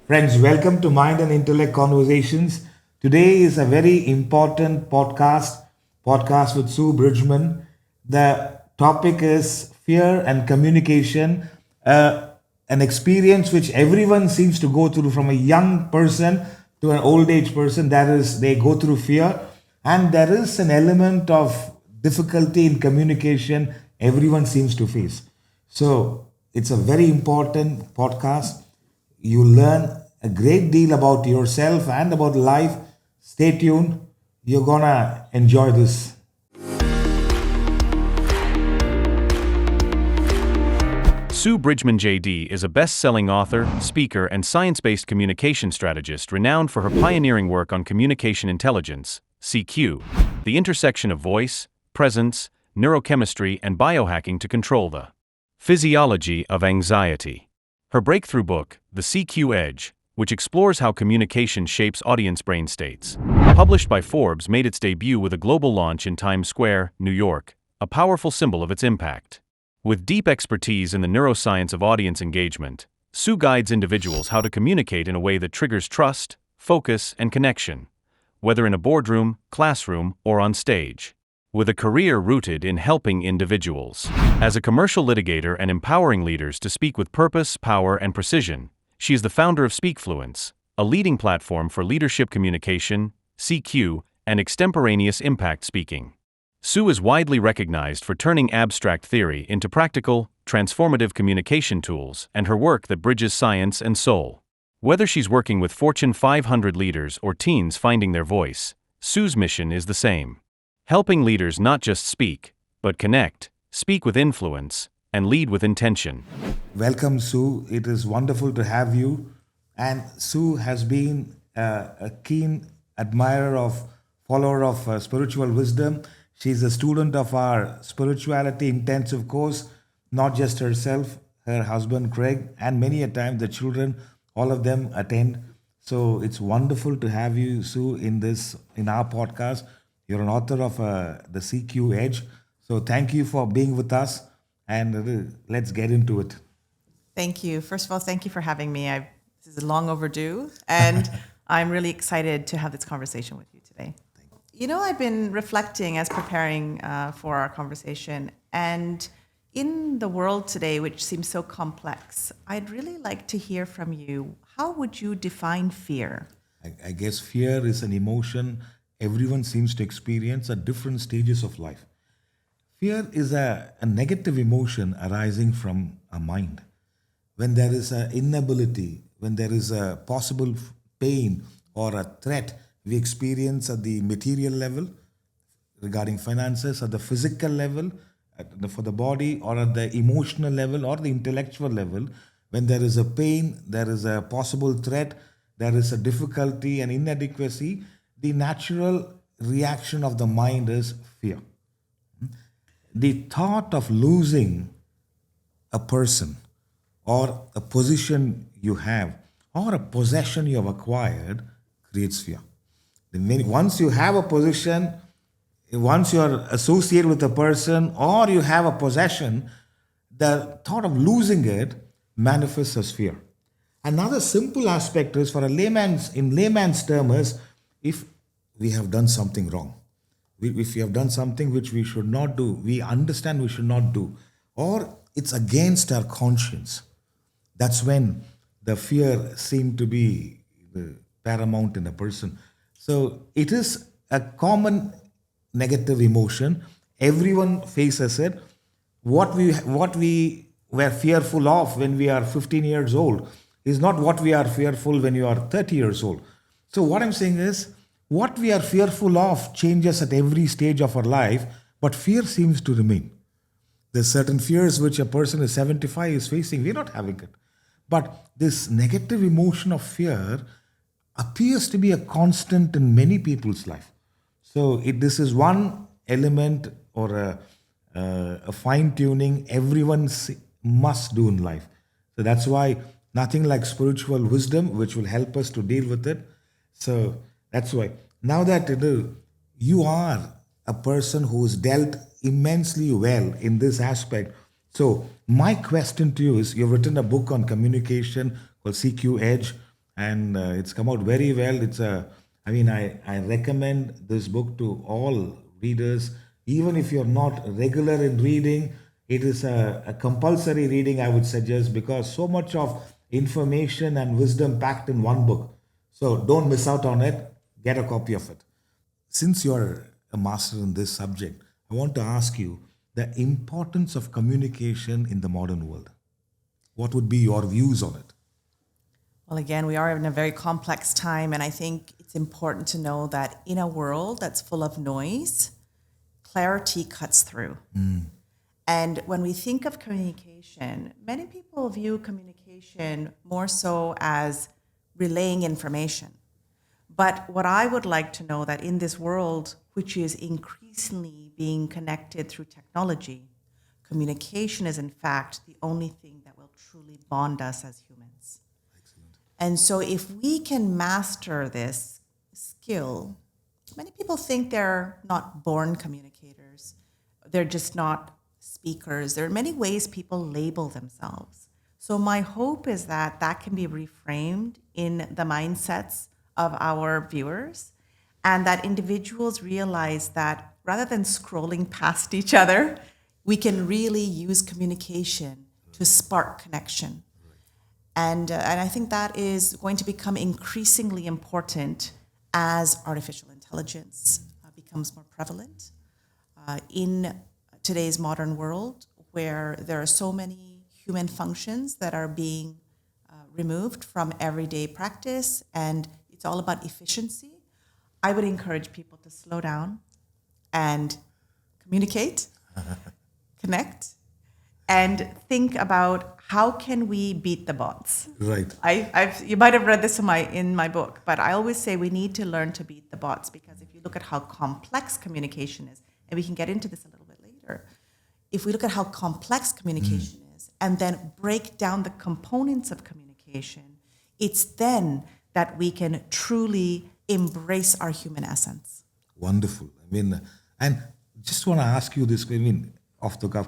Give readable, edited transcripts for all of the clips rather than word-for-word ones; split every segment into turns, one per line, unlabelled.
Friends, welcome to Mind and Intellect Conversations. Today is a very important podcast with Sue Bridgman. The topic is fear and communication, an experience which everyone seems to go through from a young person to an old age person. That is, they go through fear, and there is an element of difficulty in communication everyone seems to face. So, it's a very important podcast. You learn a great deal about yourself and about life. Stay tuned. You're gonna enjoy this.
Sue Bridgman JD is a best-selling author, speaker, and science-based communication strategist renowned for her pioneering work on communication intelligence, CQ, the intersection of voice, presence, neurochemistry, and biohacking to control the physiology of anxiety. Her breakthrough book, The CQ Edge, which explores how communication shapes audience brain states, published by Forbes, made its debut with a global launch in Times Square, New York, a powerful symbol of its impact. With deep expertise in the neuroscience of audience engagement, Sue guides individuals how to communicate in a way that triggers trust, focus, and connection, whether in a boardroom, classroom, or on stage. With a career rooted in helping individuals as a commercial litigator and empowering leaders to speak with purpose, power, and precision, she is the founder of SpeakFluence, a leading platform for leadership communication, CQ, and extemporaneous impact speaking. Sue is widely recognized for turning abstract theory into practical, transformative communication tools and her work that bridges science and soul. Whether she's working with Fortune 500 leaders or teens finding their voice, Sue's mission is the same: helping leaders not just speak, but connect, speak with influence, and lead with intention.
Welcome, Sue. It is wonderful to have you. And Sue has been a keen admirer follower of spiritual wisdom. She's a student of our spirituality intensive course, not just herself, her husband Craig, and many a time the children, all of them attend. So it's wonderful to have you, Sue, in our podcast. You're an author of the CQ Edge. So thank you for being with us, and let's get into it.
Thank you. First of all, thank you for having me. This is long overdue, and I'm really excited to have this conversation with you today. I've been reflecting as preparing for our conversation, and in the world today, which seems so complex, I'd really like to hear from you. How would you define fear?
I guess fear is an emotion everyone seems to experience at different stages of life. Fear is a negative emotion arising from a mind. When there is an inability, when there is a possible pain or a threat we experience at the material level regarding finances, at the physical level, for the body, or at the emotional level or the intellectual level, when there is a pain, there is a possible threat, there is a difficulty and inadequacy, the natural reaction of the mind is fear. The thought of losing a person or a position you have or a possession you have acquired creates fear. Once you have a position, once you are associated with a person or you have a possession, the thought of losing it manifests as fear. Another simple aspect is, for in layman's terms, is if we have done something wrong, if we have done something which we should not do, we understand we should not do, or it's against our conscience. That's when the fear seems to be paramount in a person. So it is a common negative emotion. Everyone faces it. What we were fearful of when we are 15 years old is not what we are fearful when you are 30 years old. So what I'm saying is, what we are fearful of changes at every stage of our life, but fear seems to remain. There's certain fears which a person is 75 is facing. We're not having it. But this negative emotion of fear appears to be a constant in many people's life. So this is one element or a fine tuning everyone must do in life. So that's why nothing like spiritual wisdom, which will help us to deal with it. So that's why. Now that you are a person who is dealt immensely well in this aspect. So my question to you is, you've written a book on communication called CQ Edge. and it's come out very well. I recommend this book to all readers, even if you're not regular in reading. It is a compulsory reading, I would suggest, because so much of information and wisdom packed in one book. So don't miss out on it. Get a copy of it. Since you're a master in this subject, I want to ask you the importance of communication in the modern world. What would be your views on it?
Well, again, we are in a very complex time, and I think it's important to know that in a world that's full of noise, clarity cuts through. And when we think of communication, many people view communication more so as relaying information. But what I would like to know that in this world, which is increasingly being connected through technology, communication is in fact the only thing that will truly bond us as humans.
Excellent.
And so if we can master this skill, many people think they're not born communicators. They're just not speakers. There are many ways people label themselves. So my hope is that that can be reframed in the mindsets of our viewers, and that individuals realize that rather than scrolling past each other, we can really use communication to spark connection. And I think that is going to become increasingly important as artificial intelligence becomes more prevalent in today's modern world, where there are so many human functions that are being removed from everyday practice, and it's all about efficiency. I would encourage people to slow down and communicate, connect, and think about how can we beat the bots.
Right.
You might have read this in my book, but I always say we need to learn to beat the bots, because if you look at how complex communication is, and we can get into this a little bit later, if we look at how complex communication is and then break down the components of communication, it's then that we can truly embrace our human essence.
Wonderful. And just want to ask you this, off the cuff,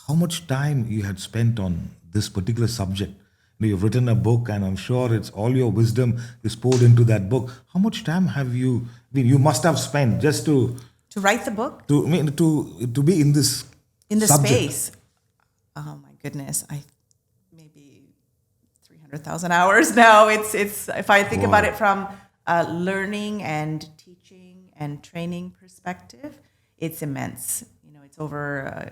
how much time you had spent on this particular subject? You've written a book, and I'm sure it's all your wisdom is poured into that book. How much time have you, you must have spent just to
write the book?
To be in this subject.
Space. Oh my goodness. Maybe 300,000 hours now. It's if I think about it from a learning and teaching and training perspective, it's immense. It's over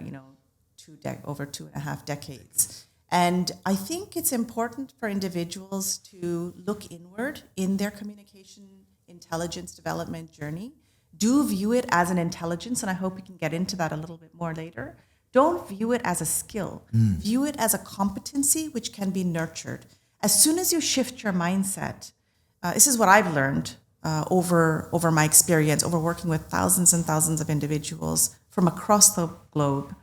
over 2.5 decades. And I think it's important for individuals to look inward in their communication intelligence development journey. Do view it as an intelligence, and I hope we can get into that a little bit more later. Don't view it as a skill. View it as a competency which can be nurtured. As soon as you shift your mindset, this is what I've learned over my experience, over working with thousands and thousands of individuals from across the globe.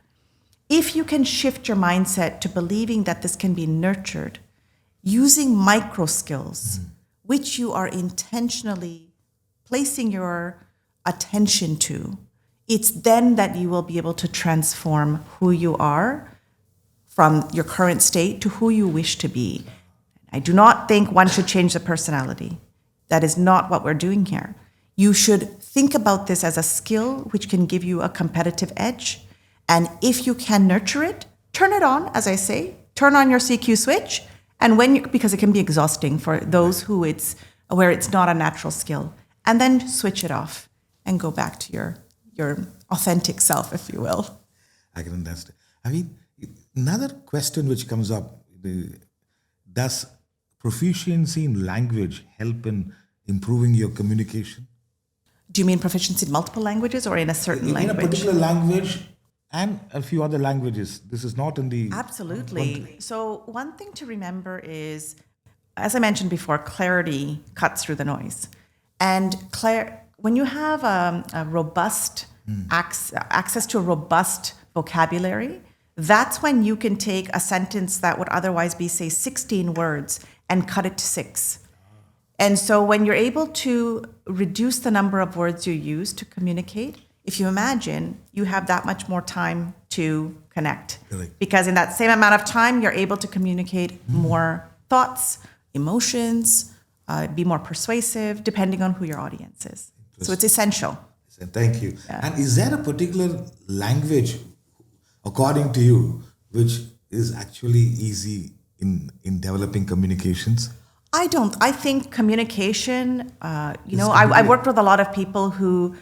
If you can shift your mindset to believing that this can be nurtured, using micro skills, which you are intentionally placing your attention to, it's then that you will be able to transform who you are from your current state to who you wish to be. I do not think one should change the personality. That is not what we're doing here. You should think about this as a skill which can give you a competitive edge. And if you can nurture it, turn it on, as I say, turn on your CQ switch. And because it can be exhausting for those where it's not a natural skill, and then switch it off and go back to your authentic self, if you will.
I can understand. Another question which comes up, does proficiency in language help in improving your communication?
Do you mean proficiency in multiple languages or in a certain language?
In a particular language and a few other languages. This is not in the...
Absolutely. So one thing to remember is, as I mentioned before, clarity cuts through the noise. And when you have a robust access to a robust vocabulary, that's when you can take a sentence that would otherwise be, say, 16 words and cut it to 6. And so when you're able to reduce the number of words you use to communicate, if you imagine, you have that much more time to connect.
Really?
Because in that same amount of time, you're able to communicate more thoughts, emotions, be more persuasive, depending on who your audience is. So it's essential.
Thank you.
Yeah.
And is there a particular language, according to you, which is actually easy in developing communications?
I don't. I think communication, I worked with a lot of people who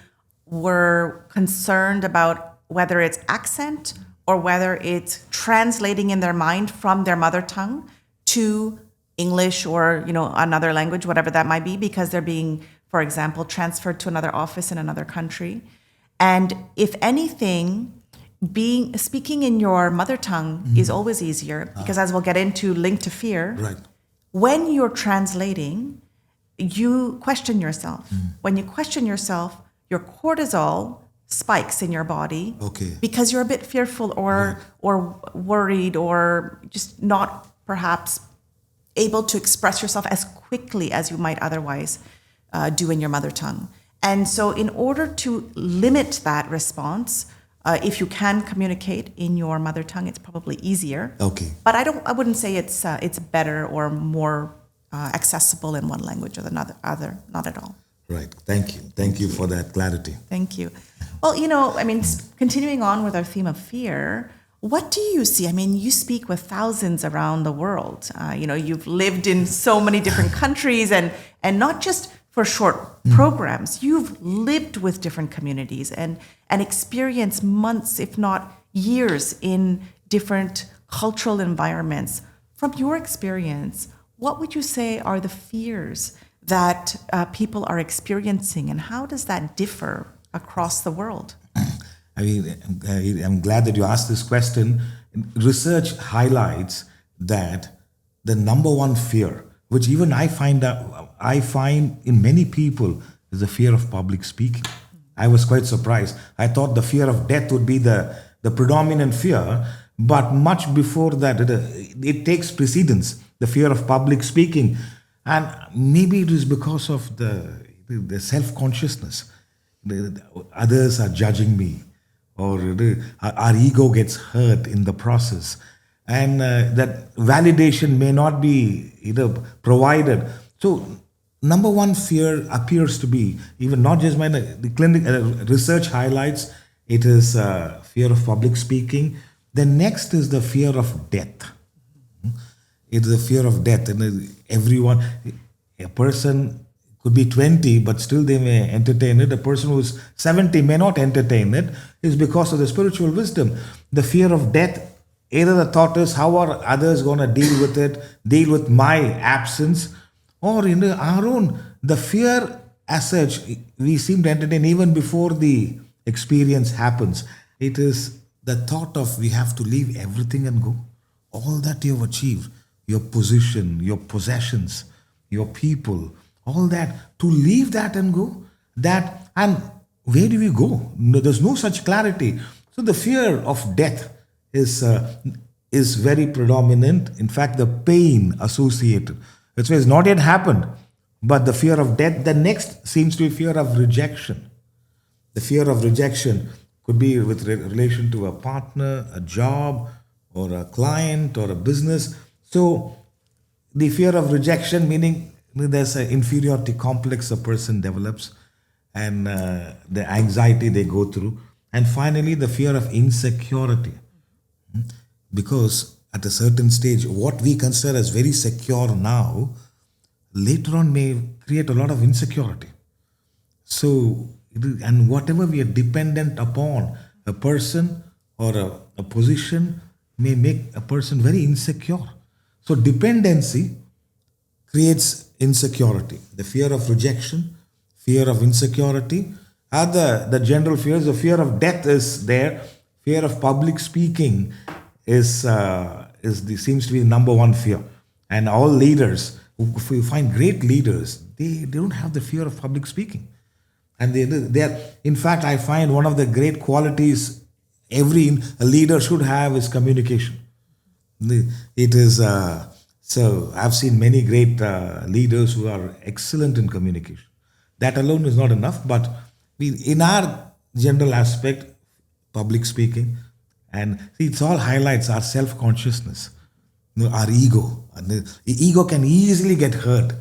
were concerned about whether it's accent or whether it's translating in their mind from their mother tongue to English or, another language, whatever that might be, because they're being, for example, transferred to another office in another country. And if anything, speaking in your mother tongue is always easier because, as we'll get into, linked to fear.
Right.
When you're translating, you question yourself. When you question yourself, your cortisol spikes in your body.
Okay.
Because you're a bit fearful or worried or just not perhaps able to express yourself as quickly as you might otherwise do in your mother tongue. And so in order to limit that response, if you can communicate in your mother tongue, it's probably easier.
Okay.
But I wouldn't say it's better or more accessible in one language or the other. Not at all.
Right. Thank you. Thank you for that clarity.
Thank you. Well, continuing on with our theme of fear, what do you see? You speak with thousands around the world. You've lived in so many different countries and not just for short programs. You've lived with different communities and experienced months, if not years, in different cultural environments. From your experience, what would you say are the fears that people are experiencing, and how does that differ across the world?
I'm glad that you asked this question. Research highlights that the number one fear, which even I find in many people, is the fear of public speaking. I was quite surprised. I thought the fear of death would be the predominant fear, but much before that, it takes precedence, the fear of public speaking. And maybe it is because of the self-consciousness. Others are judging me, or our ego gets hurt in the process. And that validation may not be provided. So number one fear appears to be, even not just the clinic research highlights, it is fear of public speaking. The next is the fear of death. It's the fear of death. And a person could be 20, but still they may entertain it. A person who's 70 may not entertain it. It's because of the spiritual wisdom. The fear of death, either the thought is, how are others going to deal with it, deal with my absence, or in our own, the fear as such, we seem to entertain even before the experience happens. It is the thought of we have to leave everything and go. All that you've achieved, your position, your possessions, your people, all that, to leave that and go. And where do we go? No, there's no such clarity. So the fear of death is very predominant. In fact, the pain associated. It's not yet happened, but the fear of death. The next seems to be fear of rejection. The fear of rejection could be with relation to a partner, a job, or a client, or a business. So the fear of rejection, meaning there's an inferiority complex a person develops, and the anxiety they go through. And finally, the fear of insecurity. Because at a certain stage, what we consider as very secure now, later on may create a lot of insecurity. So, and whatever we are dependent upon, a person or a position may make a person very insecure. So dependency creates insecurity. The fear of rejection, fear of insecurity are the general fears. The fear of death is there. Fear of public speaking seems to be the number one fear. And all leaders, if you find great leaders, they don't have the fear of public speaking. And they are, in fact, I find one of the great qualities every leader should have is communication. It is, so I've seen many great leaders who are excellent in communication. That alone is not enough, but in our general aspect, public speaking, and see, it's all highlights our self-consciousness, our ego. And the ego can easily get hurt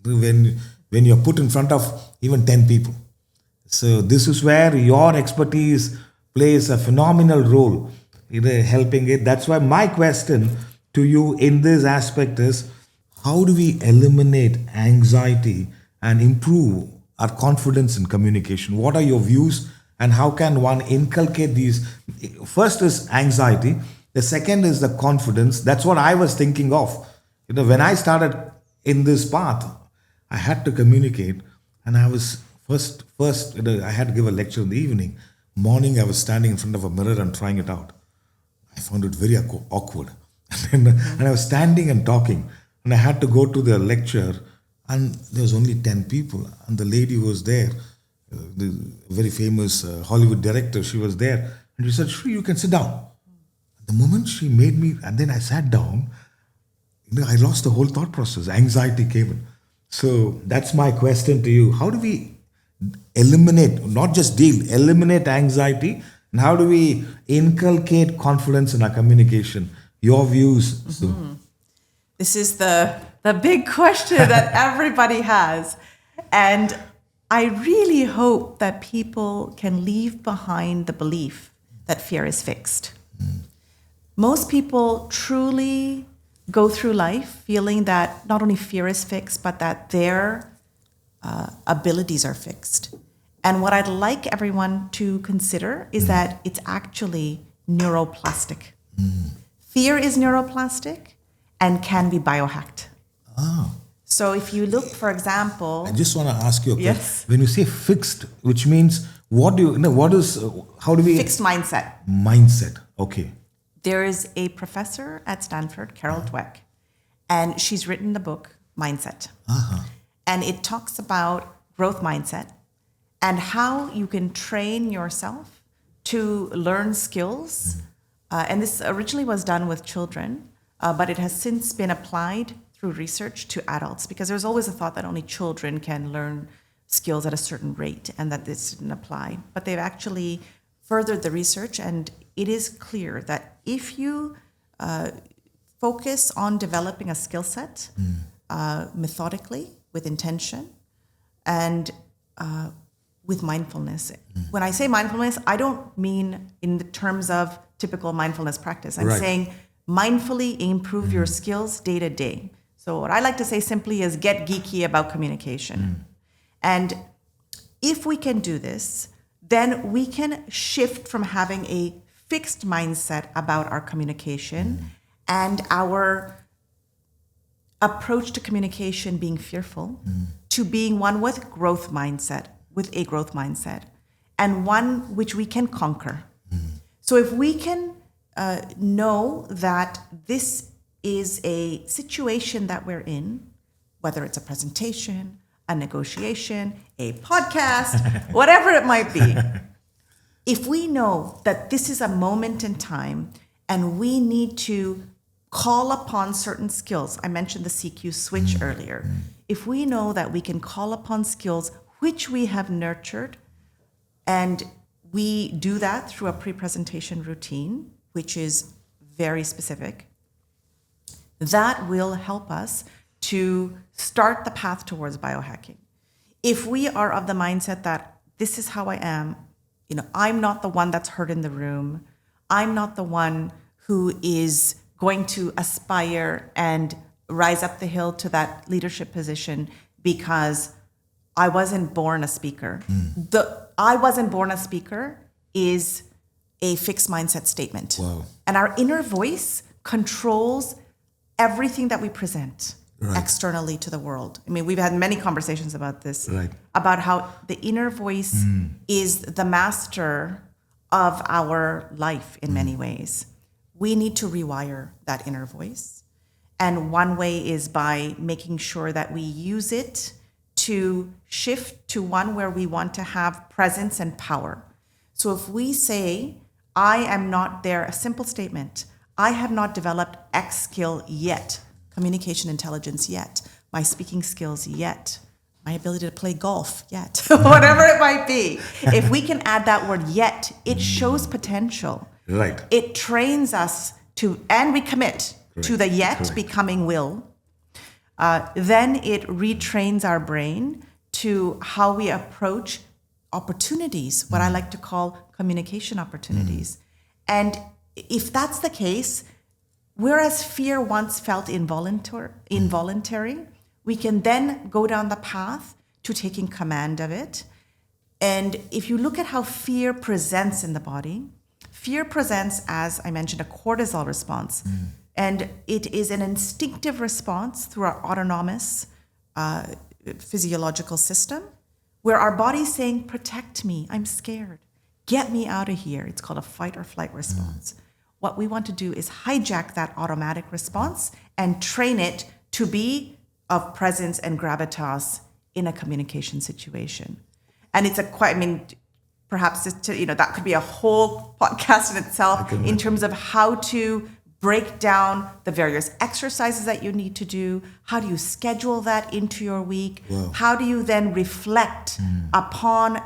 when you're put in front of even 10 people. So this is where your expertise plays a phenomenal role in helping it. That's why my question to you in this aspect is, how do we eliminate anxiety and improve our confidence in communication? What are your views and how can one inculcate these? First is anxiety. The second is the confidence. That's what I was thinking of. When I started in this path, I had to communicate, and I was first. I had to give a lecture in the evening. Morning, I was standing in front of a mirror and trying it out. I found it very awkward, and I was standing and talking, and I had to go to the lecture, and there was only 10 people, and the lady was there, the very famous Hollywood director. She was there, and she said, "Shri, you can sit down." The moment she made me, and then I sat down, I lost the whole thought process. Anxiety came in. So that's my question to you. How do we eliminate, not just eliminate anxiety, and how do we inculcate confidence in our communication? Your views, Sue.
This is the big question that everybody has. And I really hope that people can leave behind the belief that fear is fixed. Most people truly go through life feeling that not only fear is fixed, but that their abilities are fixed. And what I'd like everyone to consider is that it's actually neuroplastic. Fear is neuroplastic and can be biohacked. So if you look, for example...
I just want to ask you a question.
Yes.
When you say fixed, which means, how do we...
Fixed mindset.
Mindset, okay.
There is a professor at Stanford, Carol Dweck, and she's written the book, Mindset. And it talks about growth mindset and how you can train yourself to learn skills. And this originally was done with children, but it has since been applied through research to adults, because there's always a thought that only children can learn skills at a certain rate and that this didn't apply. But they've actually furthered the research, and it is clear that if you focus on developing a skill set methodically, with intention, and with mindfulness. When I say mindfulness, I don't mean in the terms of typical mindfulness practice. I'm saying mindfully improve your skills day to day. So what I like to say simply is get geeky about communication. And if we can do this, then we can shift from having a fixed mindset about our communication and our approach to communication being fearful to being one with growth mindset, with a growth mindset, and one which we can conquer. So if we can know that this is a situation that we're in, whether it's a presentation, a negotiation, a podcast, whatever it might be, if we know that this is a moment in time and we need to call upon certain skills, I mentioned the CQ switch earlier, if we know that we can call upon skills which we have nurtured, and we do that through a pre-presentation routine, which is very specific, that will help us to start the path towards biohacking. If we are of the mindset that this is how I am, I'm not the one that's hurt in the room, I'm not the one who is going to aspire and rise up the hill to that leadership position because I wasn't born a speaker. The I wasn't born a speaker is a fixed mindset statement.
Wow.
And our inner voice controls everything that we present externally to the world. I mean, we've had many conversations about this, about how the inner voice is the master of our life in many ways. We need to rewire that inner voice. And one way is by making sure that we use it to shift to one where we want to have presence and power. So if we say, I am not there, a simple statement, I have not developed X skill yet, communication intelligence yet, my speaking skills yet, my ability to play golf yet, whatever it might be. If we can add that word yet, it shows potential.
Right.
It trains us to, and we commit to the yet becoming will. then it retrains our brain to how we approach opportunities, what I like to call communication opportunities. And if that's the case, whereas fear once felt involuntary, we can then go down the path to taking command of it. And if you look at how fear presents in the body, fear presents, as I mentioned, a cortisol response. And it is an instinctive response through our autonomous physiological system, where our body is saying, protect me, I'm scared, get me out of here. It's called a fight or flight response. What we want to do is hijack that automatic response and train it to be of presence and gravitas in a communication situation. And it's perhaps that could be a whole podcast in itself in terms of how to break down the various exercises that you need to do. How do you schedule that into your week?
Wow.
How do you then reflect upon,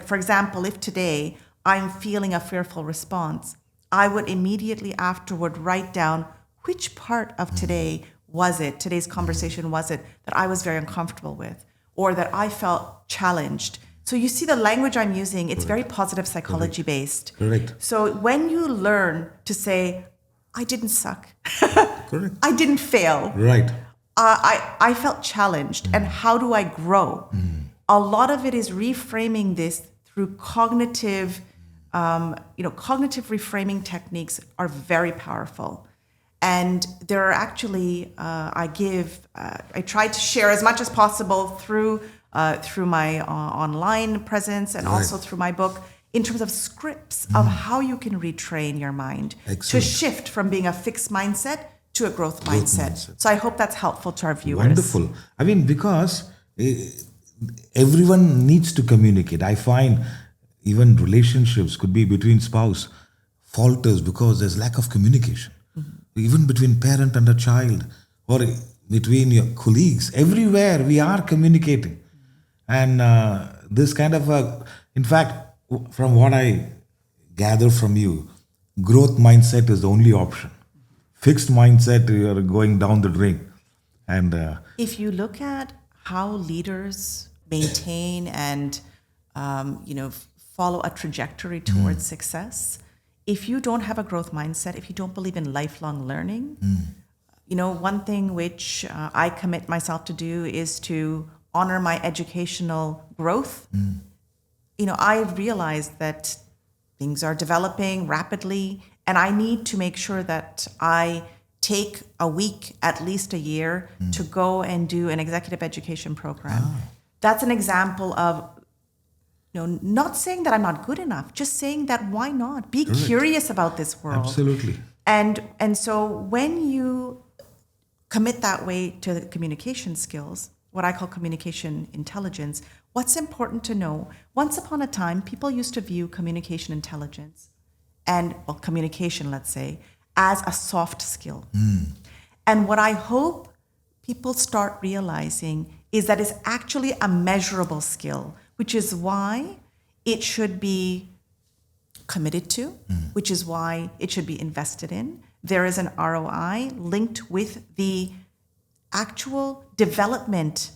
for example, if today I'm feeling a fearful response, I would immediately afterward write down which part of today's conversation was it that I was very uncomfortable with, or that I felt challenged. So you see the language I'm using, it's very positive psychology based.
Correct.
So when you learn to say, I didn't suck,
Correct.
I didn't fail,
Right.
I felt challenged, and how do I grow? A lot of it is reframing this through cognitive reframing techniques are very powerful. And there are actually, I try to share as much as possible through my online presence and also through my book, in terms of scripts of how you can retrain your mind to shift from being a fixed mindset to a growth mindset. So I hope that's helpful to our viewers.
Wonderful. Because everyone needs to communicate. I find even relationships could be between spouse falters because there's lack of communication. Even between parent and a child, or between your colleagues, everywhere we are communicating. And this kind of in fact, from what I gather from you, growth mindset is the only option. Fixed mindset, you are going down the drain. And
if you look at how leaders maintain and follow a trajectory towards success, if you don't have a growth mindset, if you don't believe in lifelong learning, one thing which I commit myself to do is to honor my educational growth. I realize that things are developing rapidly, and I need to make sure that I take a week, at least a year, to go and do an executive education program. That's an example of not saying that I'm not good enough, just saying that why not? Be curious about this world.
Absolutely.
And so when you commit that way to the communication skills, what I call communication intelligence, what's important to know, once upon a time, people used to view communication intelligence and, communication, let's say, as a soft skill. And what I hope people start realizing is that it's actually a measurable skill, which is why it should be committed to, which is why it should be invested in. There is an ROI linked with the actual development,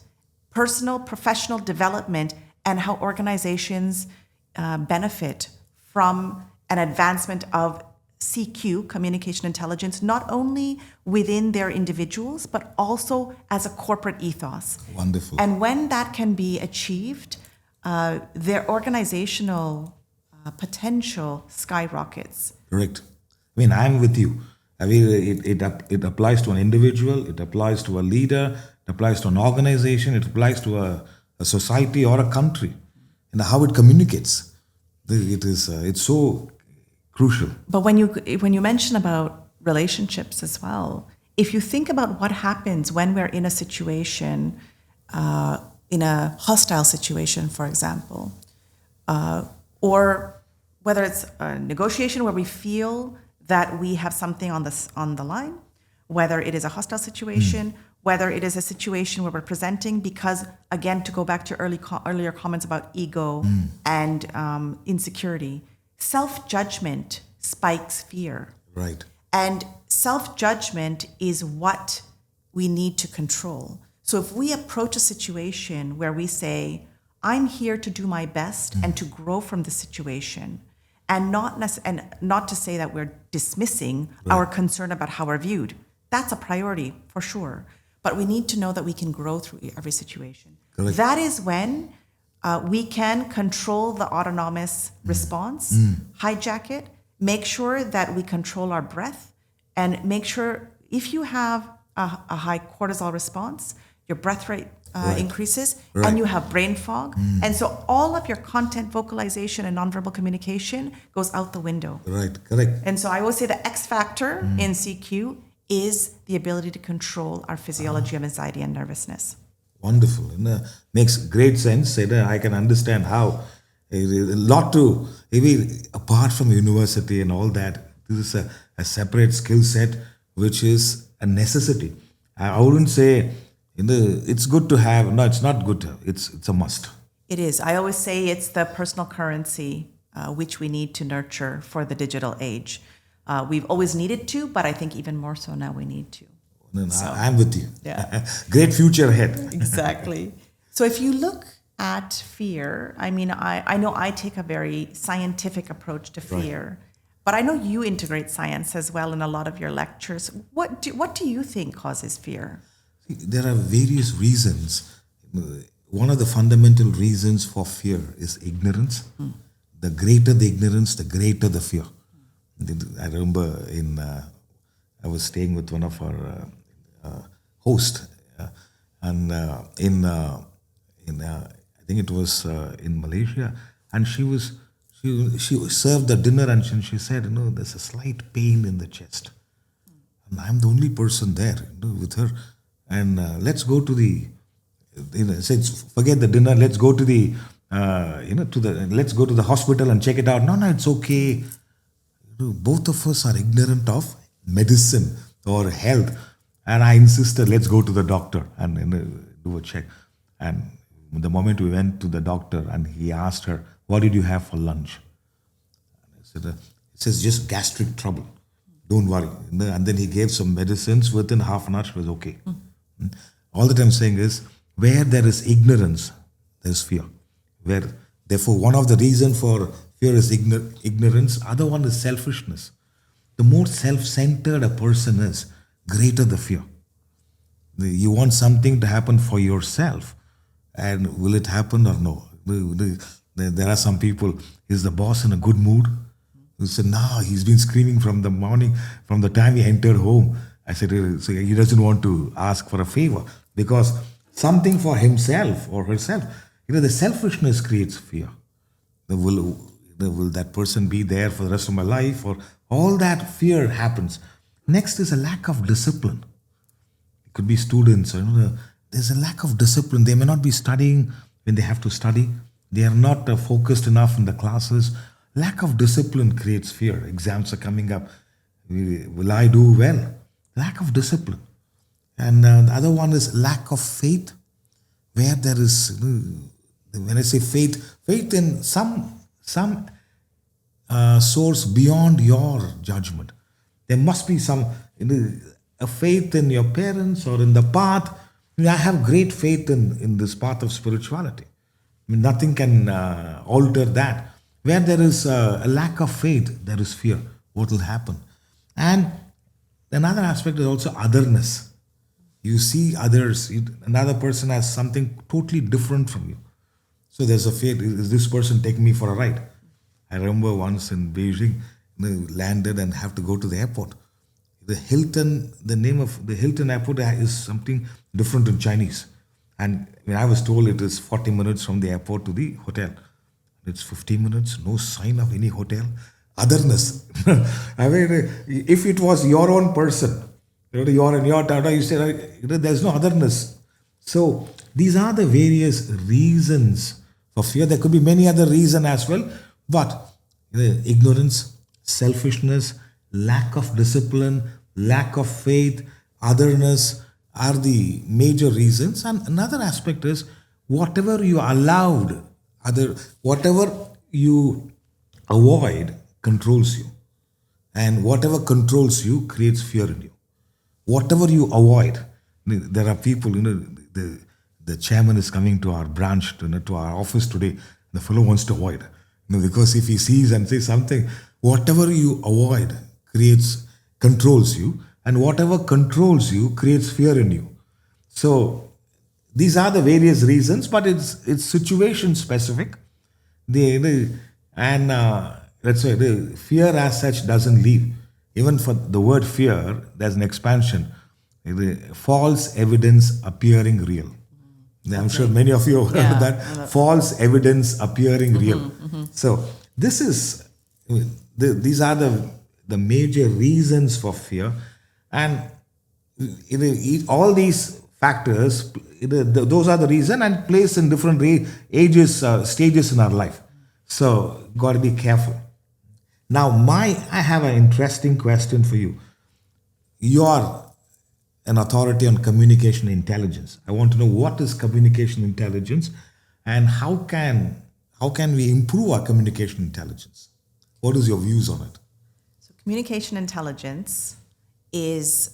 personal, professional development, and how organizations benefit from an advancement of CQ, communication intelligence, not only within their individuals, but also as a corporate ethos.
Wonderful.
And when that can be achieved, their organizational potential skyrockets.
Correct. I'm with you. It applies to an individual, it applies to a leader, it applies to an organization, it applies to a society or a country, and how it communicates. It's so crucial.
But when you mention about relationships as well, if you think about what happens when we're in a situation, in a hostile situation, for example, or whether it's a negotiation where we feel that we have something on the line, whether it is a hostile situation, whether it is a situation where we're presenting, because again, to go back to earlier comments about ego and insecurity, self-judgment spikes fear.
Right.
And self-judgment is what we need to control. So if we approach a situation where we say, I'm here to do my best and to grow from the situation, and not to say that we're dismissing our concern about how we're viewed. That's a priority for sure. But we need to know that we can grow through every situation.
Correct.
That is when we can control the autonomous response, hijack it, make sure that we control our breath, and make sure if you have a high cortisol response, your breath rate increases, and you have brain fog. And so all of your content vocalization and nonverbal communication goes out the window.
Right, correct.
And so I always say the X factor in CQ is the ability to control our physiology of anxiety and nervousness.
Wonderful. Makes great sense. I can understand how a lot to, maybe apart from university and all that, this is a separate skill set which is a necessity. I wouldn't say it's good to have. No, it's not good to have. It's a must.
It is. I always say it's the personal currency which we need to nurture for the digital age. We've always needed to, but I think even more so now we need to.
I'm with you.
Yeah.
Great future ahead.
Exactly. So if you look at fear, I mean, I know I take a very scientific approach to fear, but I know you integrate science as well in a lot of your lectures. What do you think causes fear?
There are various reasons. One of the fundamental reasons for fear is ignorance. The greater the ignorance, the greater the fear. I remember I was staying with one of our hosts, and I think it was in Malaysia, and she served the dinner, and she said, there's a slight pain in the chest, and I'm the only person there with her, and let's go to the, says forget the dinner, let's go to the let's go to the hospital and check it out. No, it's okay. Both of us are ignorant of medicine or health, and I insisted, let's go to the doctor and do a check. And the moment we went to the doctor, and he asked her, what did you have for lunch? And I said, it says just gastric trouble, don't worry. And then he gave some medicines. Within half an hour she was okay. All that I'm saying is, where there is ignorance, there is fear. Therefore, one of the reasons for fear is ignorance. Other one is selfishness. The more self-centered a person is, greater the fear. You want something to happen for yourself, and will it happen or no? There are some people, is the boss in a good mood? You said, no, he's been screaming from the morning, from the time he entered home. I said, so he doesn't want to ask for a favor, because something for himself or herself, the selfishness creates fear. Will that person be there for the rest of my life? Or all that fear happens. Next is a lack of discipline. It could be students. There's a lack of discipline. They may not be studying when they have to study. They are not focused enough in the classes. Lack of discipline creates fear. Exams are coming up. Will I do well? Lack of discipline. And the other one is lack of faith. Where there is, when I say faith in some source beyond your judgment. There must be some a faith in your parents or in the path. I have great faith in this path of spirituality. Nothing can alter that. Where there is a lack of faith, there is fear. What will happen? And another aspect is also otherness. You see others, another person has something totally different from you. So there's a fear, is this person taking me for a ride? I remember once in Beijing, landed and have to go to the airport. The name of the Hilton airport is something different in Chinese. And when I was told it is 40 minutes from the airport to the hotel. It's 15 minutes, no sign of any hotel. Otherness. I mean, if it was your own person, you're in your town, you say, there's no otherness. So these are the various reasons for fear. There could be many other reasons as well, but ignorance, selfishness, lack of discipline, lack of faith, otherness are the major reasons. And another aspect is whatever you allowed, whatever you avoid controls you. And whatever controls you creates fear in you. Whatever you avoid. There are people, the chairman is coming to our branch, to our office today. The fellow wants to avoid, because if he sees and says something, whatever you avoid controls you, and whatever controls you creates fear in you. So these are the various reasons, but it's situation specific. Let's say the fear as such doesn't leave. Even for the word fear, there's an expansion. The false evidence appearing real. I'm sure many of you have heard that. False evidence appearing real. So these are the major reasons for fear, and all these factors, those are the reason and place in different stages in our life. So got to be careful. Now, I have an interesting question for you. You are an authority on communication intelligence. I want to know, what is communication intelligence, and how can we improve our communication intelligence? What is your views on it?
So communication intelligence is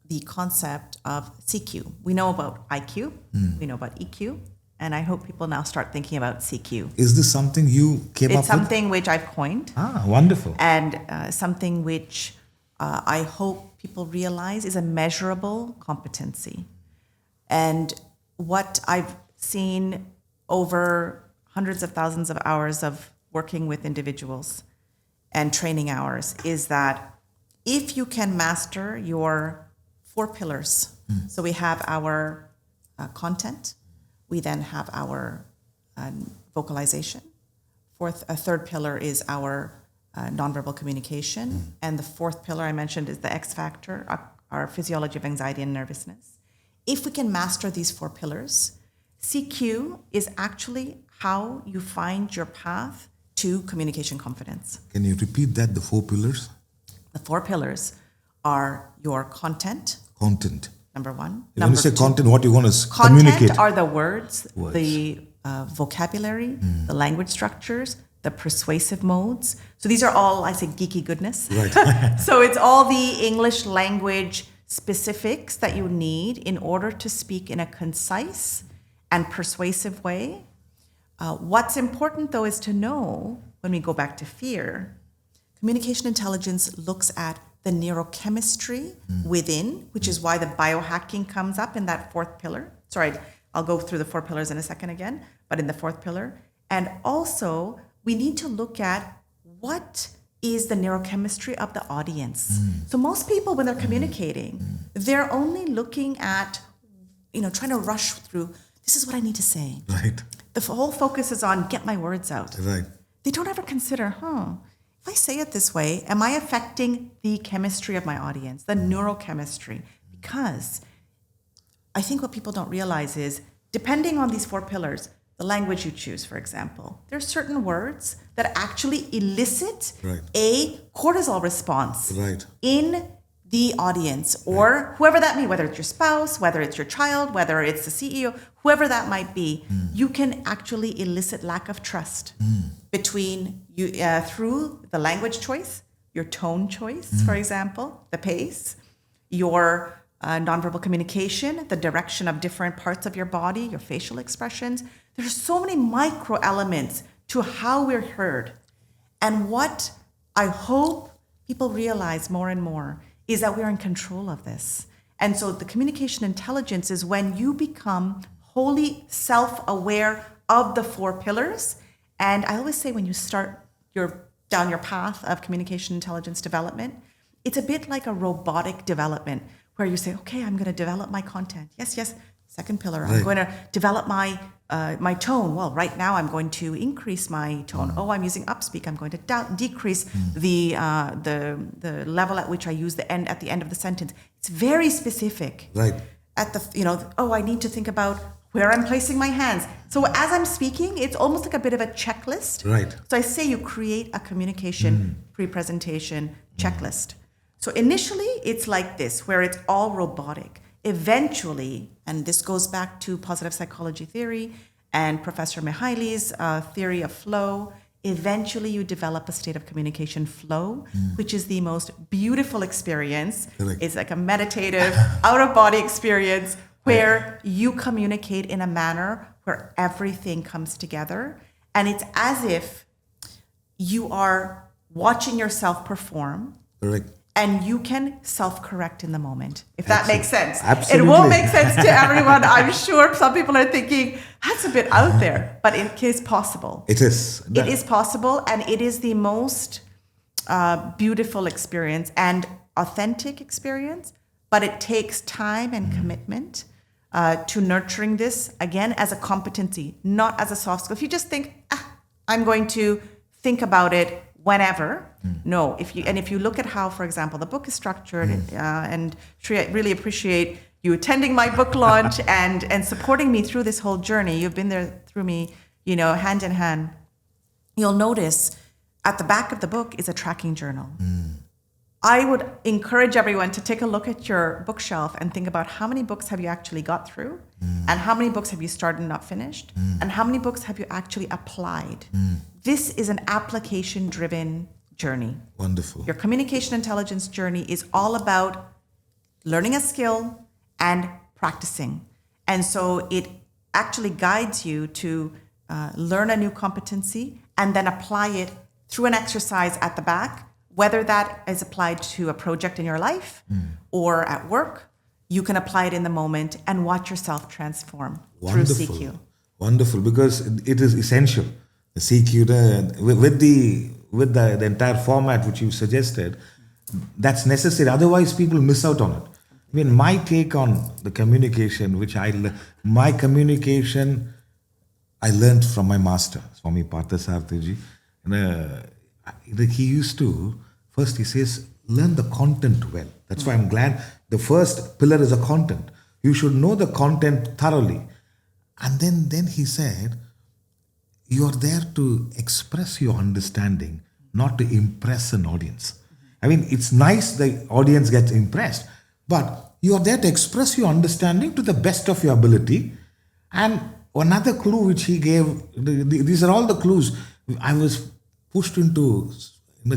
the concept of CQ. We know about IQ, we know about EQ, and I hope people now start thinking about CQ.
Is this something you came up with?
It's something which I've coined.
Wonderful.
And something which I hope people realize is a measurable competency. And what I've seen over hundreds of thousands of hours of working with individuals and training hours is that if you can master your 4 pillars, so we have our content, we then have our vocalization. A third pillar is our nonverbal communication. And the 4th pillar I mentioned is the X factor, our physiology of anxiety and nervousness. If we can master these 4 pillars, CQ is actually how you find your path to communication confidence.
Can you repeat that, the 4 pillars?
The 4 pillars are your content.
Content.
Number 1.
When
Number
you say
2,
content, what you want to communicate?
Content are the words. The vocabulary, the language structures, the persuasive modes. So these are all, I say, geeky goodness.
Right.
So it's all the English language specifics that you need in order to speak in a concise and persuasive way. What's important, though, is to know, when we go back to fear, communication intelligence looks at the neurochemistry within, which is why the biohacking comes up in that 4th pillar. Sorry, I'll go through the 4 pillars in a second again, but in the 4th pillar. And also, we need to look at what is the neurochemistry of the audience. So most people, when they're communicating, they're only looking at, trying to rush through, this is what I need to say.
Right.
The whole focus is on get my words out.
Right.
They don't ever consider, if I say it this way, am I affecting the chemistry of my audience, the neurochemistry? Because I think what people don't realize is, depending on these 4 pillars, the language you choose, for example, there are certain words that actually elicit a cortisol response in the audience, or whoever that may be, whether it's your spouse, whether it's your child, whether it's the CEO, whoever that might be, you can actually elicit lack of trust between you through the language choice, your tone choice, for example, the pace, your nonverbal communication, the direction of different parts of your body, your facial expressions. There's so many micro elements to how we're heard. And what I hope people realize more and more is that we're in control of this. And so the communication intelligence is when you become wholly self-aware of the 4 pillars. And I always say, when you start down your path of communication intelligence development, it's a bit like a robotic development where you say, okay, I'm going to develop my content. Yes. 2nd pillar, I'm going to develop my tone. Well, right now I'm going to increase my tone. Oh, I'm using upspeak. I'm going to decrease the level at which I use at the end of the sentence. It's very specific.
Right.
I need to think about where I'm placing my hands. So as I'm speaking, it's almost like a bit of a checklist.
Right.
So I say you create a communication pre-presentation checklist. So initially, it's like this, where it's all robotic. Eventually, and this goes back to positive psychology theory and Professor Mihaly's theory of flow, eventually you develop a state of communication flow, which is the most beautiful experience.
Correct.
It's like a meditative, out-of-body experience where you communicate in a manner where everything comes together. And it's as if you are watching yourself perform,
Correct.
and you can self-correct in the moment, if that makes sense.
Absolutely.
It won't make sense to everyone. I'm sure some people are thinking, that's a bit out there, but it is possible.
It is.
It is possible, and it is the most beautiful experience and authentic experience, but it takes time and commitment to nurturing this, again, as a competency, not as a soft skill. If you just think, I'm going to think about it whenever. No, if you look at how, for example, the book is structured, and Sri, I really appreciate you attending my book launch and supporting me through this whole journey. You've been there through me, hand in hand. You'll notice at the back of the book is a tracking journal. I would encourage everyone to take a look at your bookshelf and think about how many books have you actually got through, and how many books have you started and not finished, and how many books have you actually applied. This is an application-driven journey.
Wonderful.
Your communication intelligence journey is all about learning a skill and practicing. And so it actually guides you to learn a new competency and then apply it through an exercise at the back, whether that is applied to a project in your life or at work. You can apply it in the moment and watch yourself transform through CQ.
Wonderful, because it is essential. The CQ, with the entire format which you suggested, that's necessary. Otherwise, people miss out on it. I mean, my take on the communication, my communication, I learned from my master, Swami Parthasarathiji. He used to, first he says, learn the content well. That's why I'm glad the first pillar is the content. You should know the content thoroughly. And then he said, you're there to express your understanding, not to impress an audience. I mean, it's nice the audience gets impressed, but you're there to express your understanding to the best of your ability. And another clue which he gave, these are all the clues. I was pushed into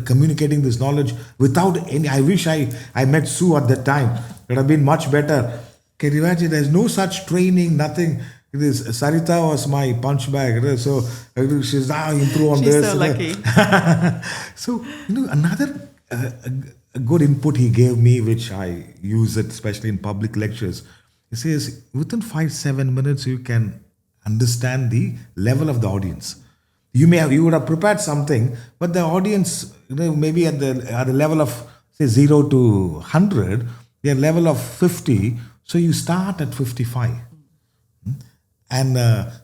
communicating this knowledge without any. I wish I met Sue at that time. It would have been much better. Can you imagine? There's no such training, nothing. Sarita was my punch bag. So she's now improve on
She's
this.
so lucky.
So, another a good input he gave me, which I use it especially in public lectures. He says, within 5-7 minutes, you can understand the level of the audience. You would have prepared something, but the audience, maybe at the level of say 0 to 100, they're level of 50. So you start at 55. And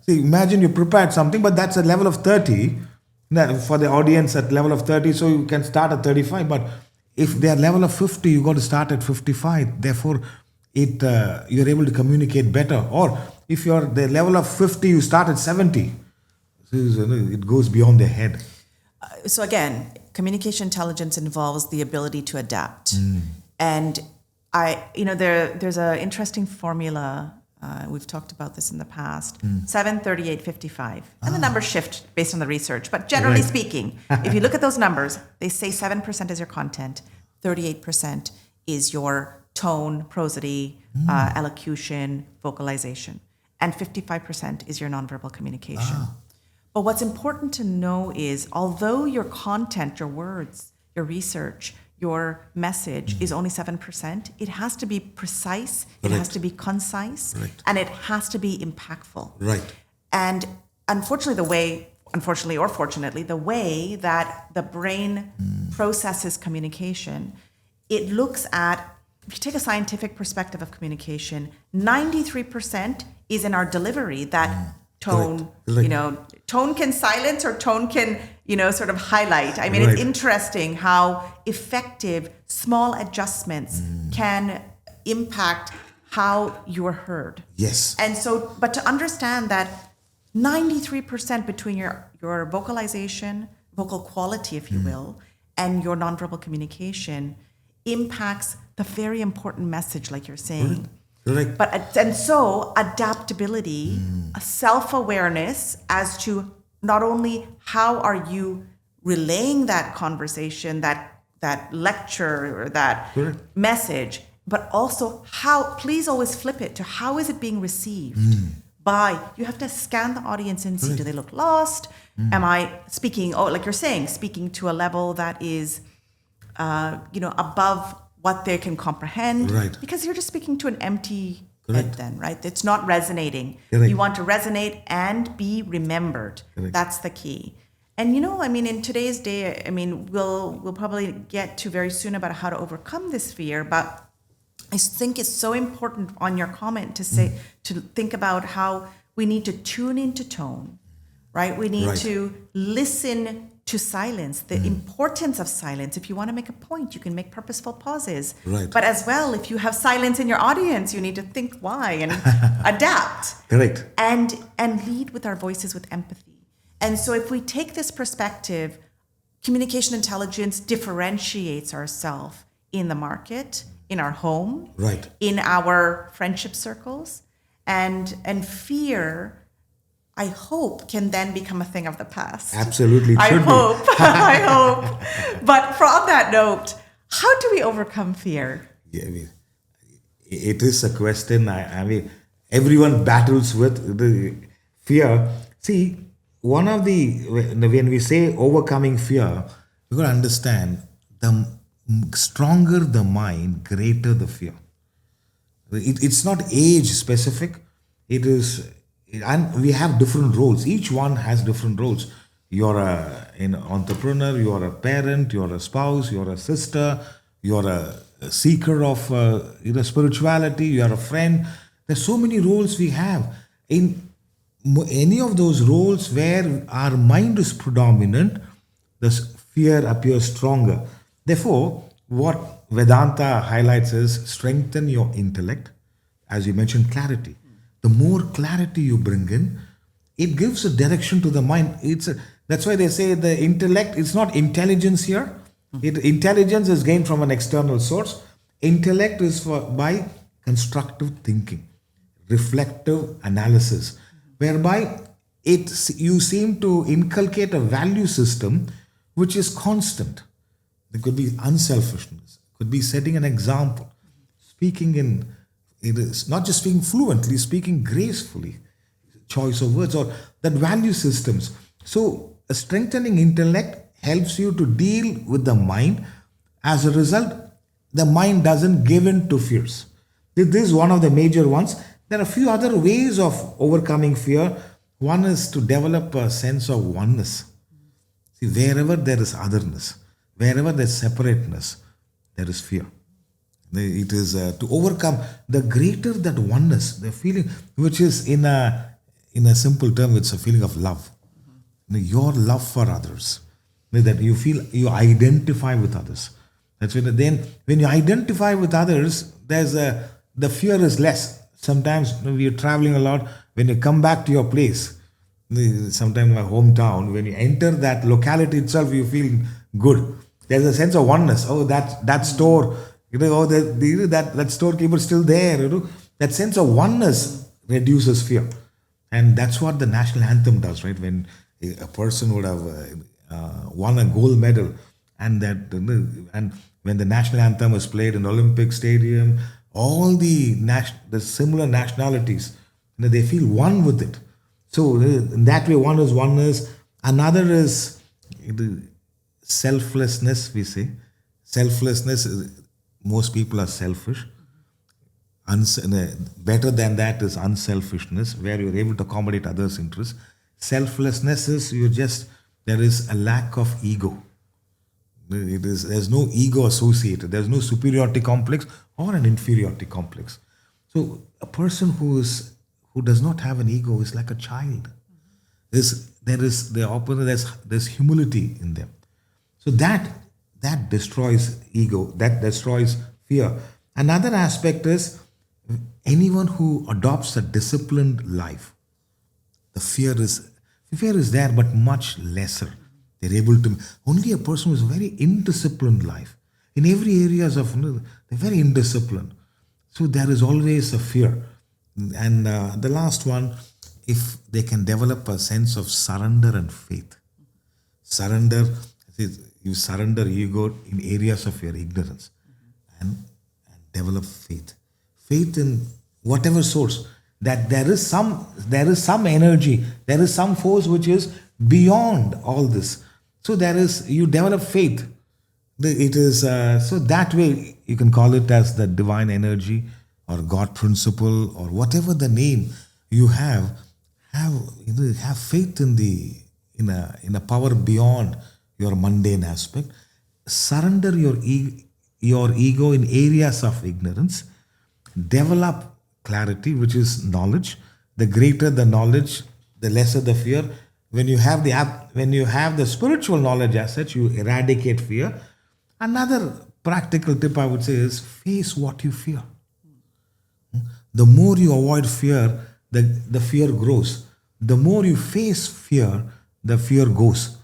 imagine you prepared something, but that's a level of 30 for the audience at level of 30. So you can start at 35. But if they're level of 50, you got to start at 55. Therefore, you're able to communicate better. Or if you're the level of 50, you start at 70. So it goes beyond their head.
So again, communication intelligence involves the ability to adapt. And there's an interesting formula. We've talked about this in the past. 7, 38, 55. And the numbers shift based on the research. But generally speaking, if you look at those numbers, they say 7% is your content, 38% is your tone, prosody, elocution, vocalization, and 55% is your nonverbal communication. But what's important to know is, although your content, your words, your research, your message is only 7%, it has to be precise, it has to be concise, and it has to be impactful.
Right.
And unfortunately or fortunately, the way that the brain processes communication, it looks at, if you take a scientific perspective of communication, 93% is in our delivery, that tone, tone can silence or tone can, sort of highlight. I mean, it's interesting how effective small adjustments can impact how you're heard.
Yes.
And so, but to understand that 93% between your vocalization, vocal quality, if you will, and your nonverbal communication impacts the very important message, like you're saying.
Correct.
And so adaptability, self-awareness as to not only how are you relaying that conversation, that lecture or that
Correct.
message, but also how, please always flip it to how is it being received by, you have to scan the audience and see, do they look lost? Am I speaking, like you're saying, speaking to a level that is, above what they can comprehend?
Right.
Because you're just speaking to an empty head
Correct.
then, right? It's not resonating.
Correct.
You want to resonate and be remembered.
Correct.
That's the key. And in today's day, we'll probably get to very soon about how to overcome this fear, but I think it's so important on your comment to say, to think about how we need to tune into tone, right? We need
Right.
to listen to silence, the importance of silence. If you want to make a point, you can make purposeful pauses.
Right.
But as well, if you have silence in your audience, you need to think why and adapt.
Correct.
And lead with our voices with empathy. And so if we take this perspective, communication intelligence differentiates ourselves in the market, in our home,
Right.
in our friendship circles, and fear, I hope, can then become a thing of the past.
Absolutely. It
I
should be.
hope. I hope. But on that note, how do we overcome fear?
Yeah, it is a question. Everyone battles with the fear. See, when we say overcoming fear, you got to understand the stronger the mind, greater the fear. It's not age specific. It is, and we have different roles. Each one has different roles. You're an entrepreneur. You're a parent. You're a spouse. You're a sister. You're a seeker of spirituality. You're a friend. There's so many roles we have. In any of those roles where our mind is predominant, the fear appears stronger. Therefore, what Vedanta highlights is strengthen your intellect. As you mentioned, clarity. The more clarity you bring in, it gives a direction to the mind. That's why they say the intellect, it's not intelligence here. Intelligence is gained from an external source. Intellect is by constructive thinking, reflective analysis, whereby you seem to inculcate a value system which is constant. It could be unselfishness, could be setting an example, speaking it is not just speaking fluently, speaking gracefully, choice of words, or that value systems. So a strengthening intellect helps you to deal with the mind. As a result, the mind doesn't give in to fears. This is one of the major ones. There are a few other ways of overcoming fear. One is to develop a sense of oneness. See, wherever there is otherness, wherever there's separateness, there is fear. It is to overcome the greater that oneness, the feeling, which is in a simple term, it's a feeling of love. Your love for others, that you feel you identify with others. That's when you identify with others, the fear is less. Sometimes we are traveling a lot. When you come back to your place, sometimes my hometown, when you enter that locality itself, you feel good. There's a sense of oneness. Oh, that store, that storekeeper is still there. That sense of oneness reduces fear, and that's what the national anthem does, right? When a person would have won a gold medal, and when the national anthem is played in the Olympic Stadium, all the similar nationalities, they feel one with it. So in that way, one is oneness. Another is selflessness, we say. Selflessness, most people are selfish. Better than that is unselfishness, where you're able to accommodate others' interests. Selflessness is there is a lack of ego. There's no ego associated. There's no superiority complex or an inferiority complex. So a person who does not have an ego is like a child. There's humility in them. So that destroys ego. That destroys fear. Another aspect is anyone who adopts a disciplined life. The fear is there, but much lesser. They're able to. Only a person who is very indisciplined life. In every areas of, they're very indisciplined. So there is always a fear. And the last one, if they can develop a sense of surrender and faith. Surrender, you surrender ego in areas of your ignorance and develop faith. Faith in whatever source, that there is some energy, there is some force which is beyond all this. So you develop faith. It is so that way you can call it as the divine energy or God principle or whatever the name you have. Have faith in a power beyond your mundane aspect. Surrender your ego in areas of ignorance. Develop clarity, which is knowledge. The greater the knowledge, the lesser the fear. When you have the spiritual knowledge as such, you eradicate fear. Another practical tip I would say is face what you fear. The more you avoid fear, the fear grows. The more you face fear, the fear goes.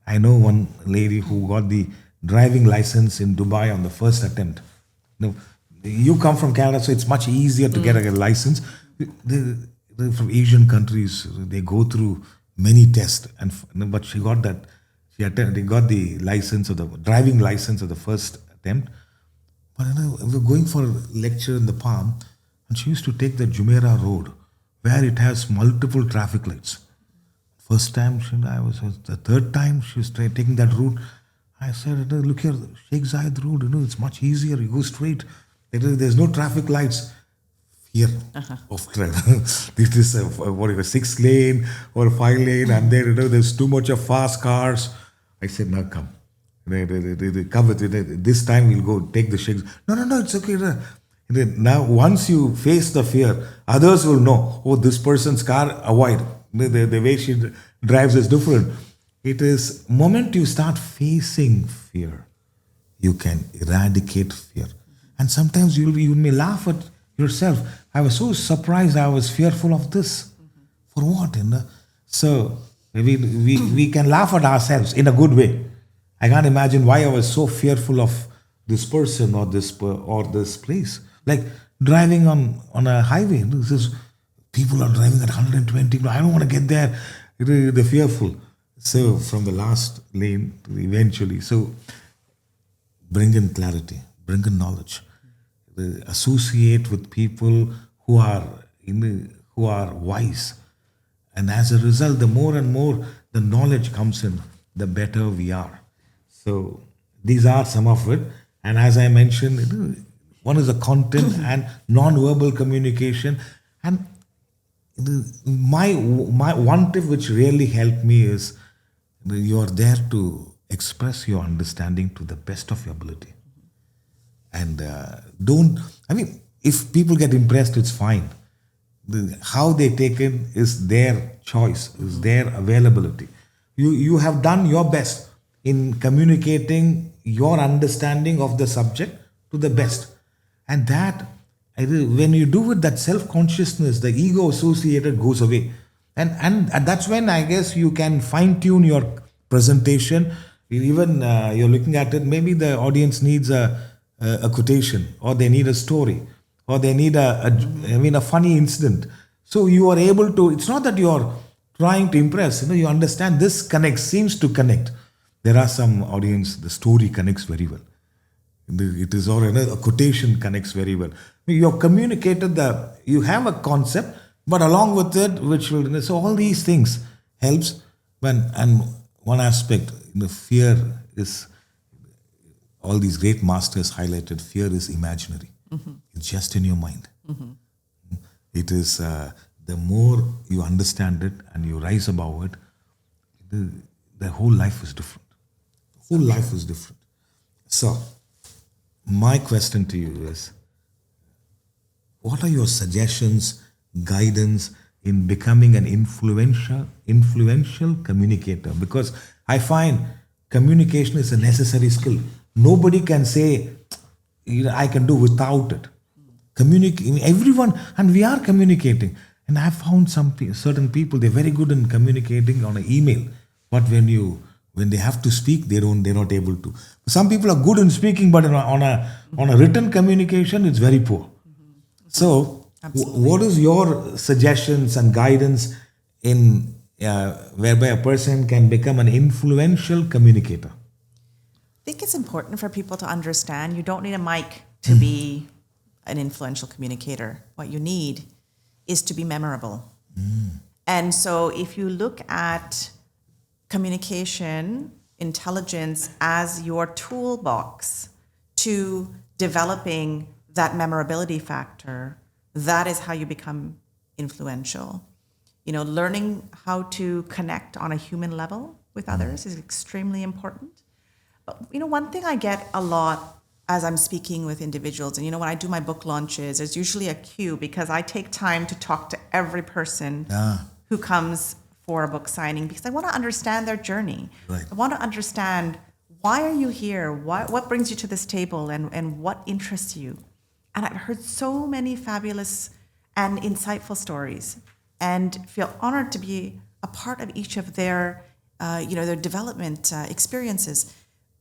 I know one lady who got the driving license in Dubai on the first attempt. You come from Canada, so it's much easier to get a license. From Asian countries, they go through many tests, but she got that. They got the license or the driving license at the first attempt. But we were going for a lecture in the Palm, and she used to take the Jumeirah Road, where it has multiple traffic lights. First time, the third time she was taking that route. I said, look here, Sheikh Zayed Road, it's much easier. You go straight. There's no traffic lights. Fear of travel. This is a 6-lane or 5-lane, and there's too much of fast cars. I said, now come. Come with it. This time we'll go take the Sheikhs. No, it's okay. Now, once you face the fear, others will know, oh, this person's car, avoid. The way she drives is different. It is moment you start facing fear, you can eradicate fear. And sometimes you may laugh at yourself. I was so surprised I was fearful of this. For what? So we can laugh at ourselves in a good way. I can't imagine why I was so fearful of this person or this place. Like driving on a highway. People are driving at 120. I don't want to get there. They're fearful. So from the last lane to eventually. So bring in clarity, bring in knowledge. Associate with people who are wise. And as a result, the more and more the knowledge comes in, the better we are. So these are some of it. And as I mentioned, one is the content and non-verbal communication. And my one tip which really helped me is you are there to express your understanding to the best of your ability. And if people get impressed, it's fine. How they take it is their choice, is their availability. You have done your best in communicating your understanding of the subject to the best. And that, when you do it, that self-consciousness, the ego associated goes away. And that's when I guess you can fine-tune your presentation. Even you're looking at it, maybe the audience needs a quotation, or they need a story, or they need a funny incident. So you are able to, it's not that you're trying to impress, you understand this seems to connect. There are some audience, the story connects very well. It is, or a quotation connects very well. You're communicated you have a concept, but along with it, so all these things helps and one aspect, fear is, all these great masters highlighted, fear is imaginary. Mm-hmm. It's just in your mind. Mm-hmm. It is, the more you understand it and you rise above it, the whole life is different. The whole life is different. So, my question to you is, what are your suggestions, guidance in becoming an influential communicator? Because I find communication is a necessary skill. Nobody can say, I can do without it. Everyone, and we are communicating. And I've found certain people, they're very good in communicating on an email. But when they have to speak, they're not able to. Some people are good in speaking, but on a written communication, it's very poor. So, what is your suggestions and guidance in whereby a person can become an influential communicator?
I think it's important for people to understand you don't need a mic to be an influential communicator. What you need is to be memorable. And so if you look at communication intelligence as your toolbox to developing that memorability factor, that is how you become influential. You know, learning how to connect on a human level with others is extremely important. But, you know, one thing I get a lot as I'm speaking with individuals, and, you know, when I do my book launches, there's usually a queue because I take time to talk to every person who comes for a book signing because I want to understand their journey.
Right.
I want to understand, why are you here? What brings you to this table, and what interests you? And I've heard so many fabulous and insightful stories, and feel honored to be a part of each of their, their development experiences.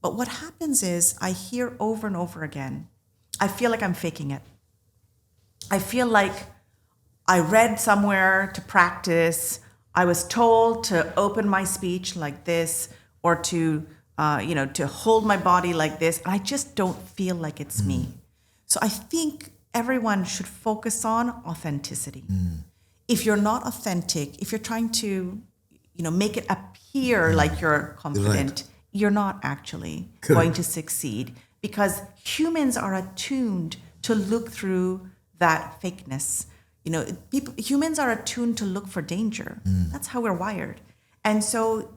But what happens is I hear over and over again, I feel like I'm faking it. I feel like I read somewhere to practice. I was told to open my speech like this, or to hold my body like this. And I just don't feel like it's me. So I think everyone should focus on authenticity. If you're not authentic, if you're trying to, make it appear like you're confident, you're not actually going to succeed, because humans are attuned to look through that fakeness. Humans are attuned to look for danger. That's how we're wired. And so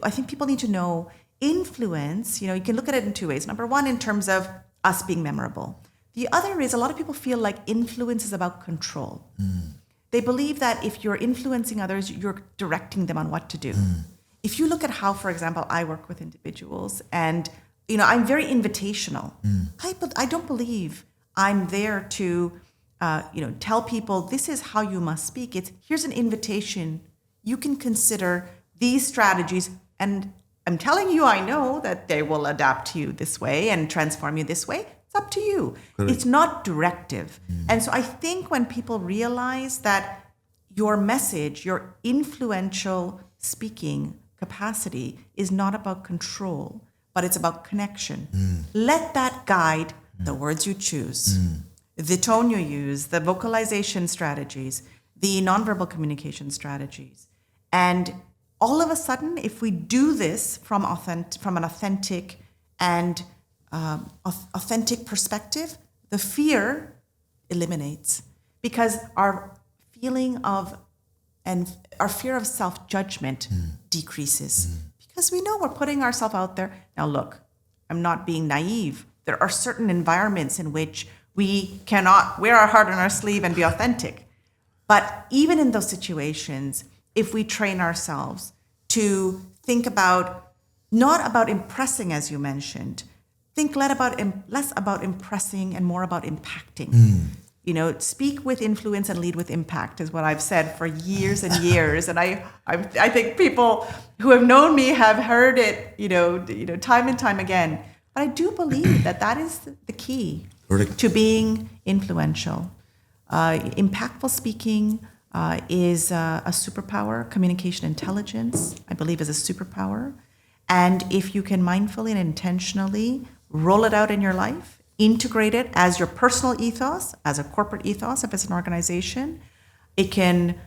I think people need to know influence. You can look at it in two ways. Number one, in terms of us being memorable. The other is, a lot of people feel like influence is about control. They believe that if you're influencing others, you're directing them on what to do. If you look at how, for example, I work with individuals, and I'm very invitational. I don't believe I'm there to tell people this is how you must speak. It's, here's an invitation. You can consider these strategies, and I'm telling you, I know that they will adapt to you this way and transform you this way. It's up to you. Correct. It's not directive. And so I think when people realize that your message, your influential speaking capacity is not about control, but it's about connection. Let that guide the words you choose, the tone you use, the vocalization strategies, the nonverbal communication strategies. And all of a sudden, if we do this from an authentic and authentic perspective, the fear eliminates, because our fear of self-judgment decreases, because we know we're putting ourselves out there. Now, look, I'm not being naive. There are certain environments in which we cannot wear our heart on our sleeve and be authentic. But even in those situations, if we train ourselves to think about, not about impressing, as you mentioned, think less about impressing and more about impacting. Speak with influence and lead with impact is what I've said for years and years. And I think people who have known me have heard it, time and time again. But I do believe that is the key to being influential. Impactful speaking is a superpower. Communication intelligence, I believe, is a superpower. And if you can mindfully and intentionally roll it out in your life, integrate it as your personal ethos, as a corporate ethos, if it's an organization, it can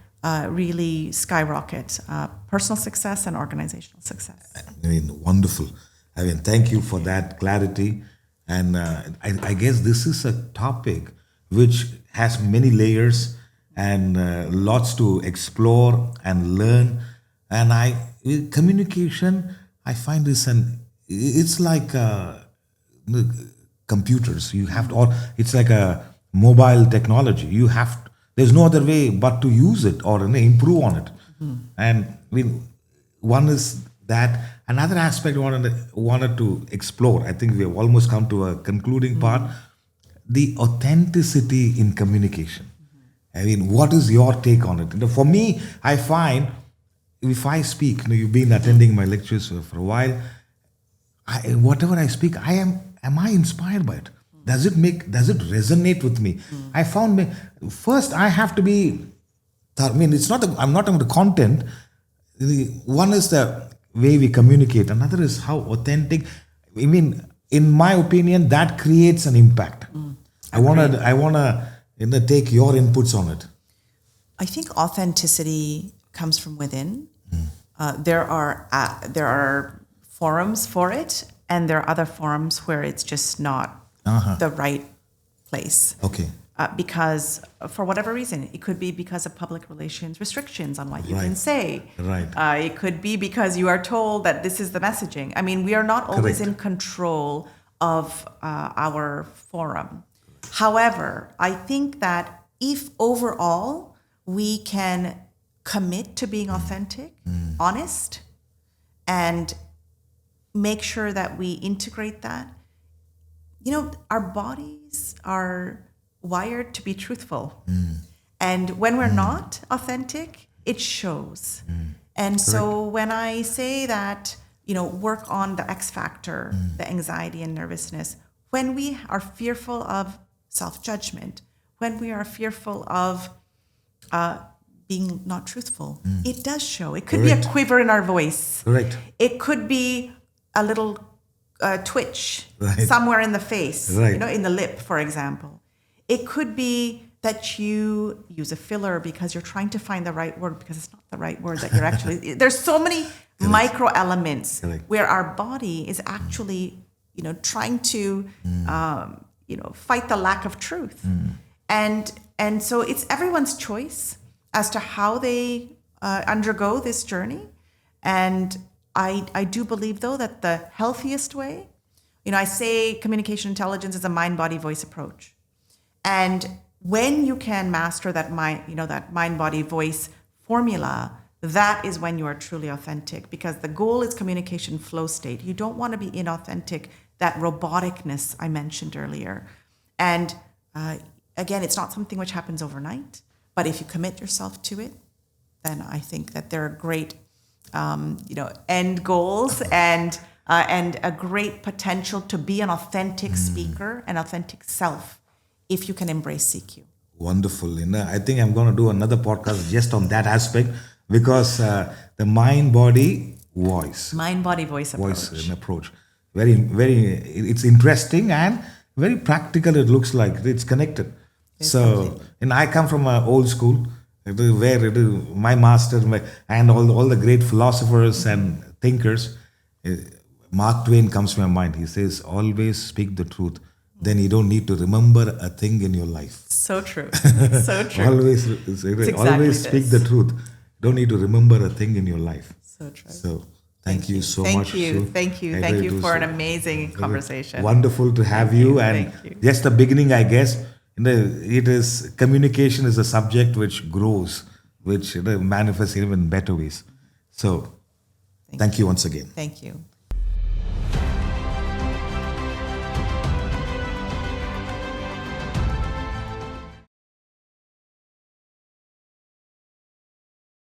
really skyrocket personal success and organizational success.
Wonderful. Thank you for that clarity. And I guess this is a topic which has many layers and lots to explore and learn. And communication, I find it's like computers. You have to, or it's like a mobile technology. There's no other way but to use it or improve on it. And one is that. Another aspect I wanted to explore, I think we have almost come to a concluding part, the authenticity in communication. What is your take on it? For me, I find if I speak, you've been attending my lectures for a while, whatever I speak, am I inspired by it? Does it resonate with me? I found first I have to be I mean, it's not. I'm not talking about the content. One is the way we communicate. Another is how authentic. I mean, in my opinion, that creates an impact. I wanna take your inputs on it.
I think authenticity comes from within. There are forums for it, and there are other forums where it's just not the right place.
Okay.
Because for whatever reason, it could be because of public relations restrictions on what you
Right.
can say.
Right.
It could be because you are told that this is the messaging. I mean, we are not always
Correct.
in control of our forum. However, I think that if overall we can commit to being authentic, honest, and make sure that we integrate that, our bodies are wired to be truthful. And when we're not authentic, it shows. And so when I say that, work on the X factor, the anxiety and nervousness, when we are fearful of self-judgment, when we are fearful of being not truthful, it does show. It could be a quiver in our voice.
Correct.
It could be a little twitch
Right.
somewhere in the face,
Right.
in the lip, for example. It could be that you use a filler because you're trying to find the right word because it's not the right word that you're actually. There's so many micro elements
Correct.
where our body is actually, trying to, fight the lack of truth, and so it's everyone's choice as to how they undergo this journey, and I do believe though that the healthiest way, I say communication intelligence is a mind-body-voice approach. And when you can master that mind-body-voice formula, that is when you are truly authentic, because the goal is communication flow state. You don't want to be inauthentic, that roboticness I mentioned earlier. And again, it's not something which happens overnight, but if you commit yourself to it, then I think that there are great, end goals and a great potential to be an authentic speaker, an authentic self, if you can embrace CQ.
Wonderful. I think I'm going to do another podcast just on that aspect, because the mind-body voice.
Mind-body-voice
Approach. Very, very, it's interesting and very practical. It looks like it's connected. So, and I come from an old school, where my master and all the great philosophers and thinkers, Mark Twain comes to my mind. He says, always speak the truth. Then you don't need to remember a thing in your life.
So true. So true.
Always
exactly
speak
this.
the truth. Don't need to remember a thing in your life.
So true.
So thank you so much.
Thank you for an amazing conversation.
Wonderful to have you. And
Thank you.
just the beginning, I guess. It is communication is a subject which grows, which manifests even in better ways. So thank you once again.
Thank you.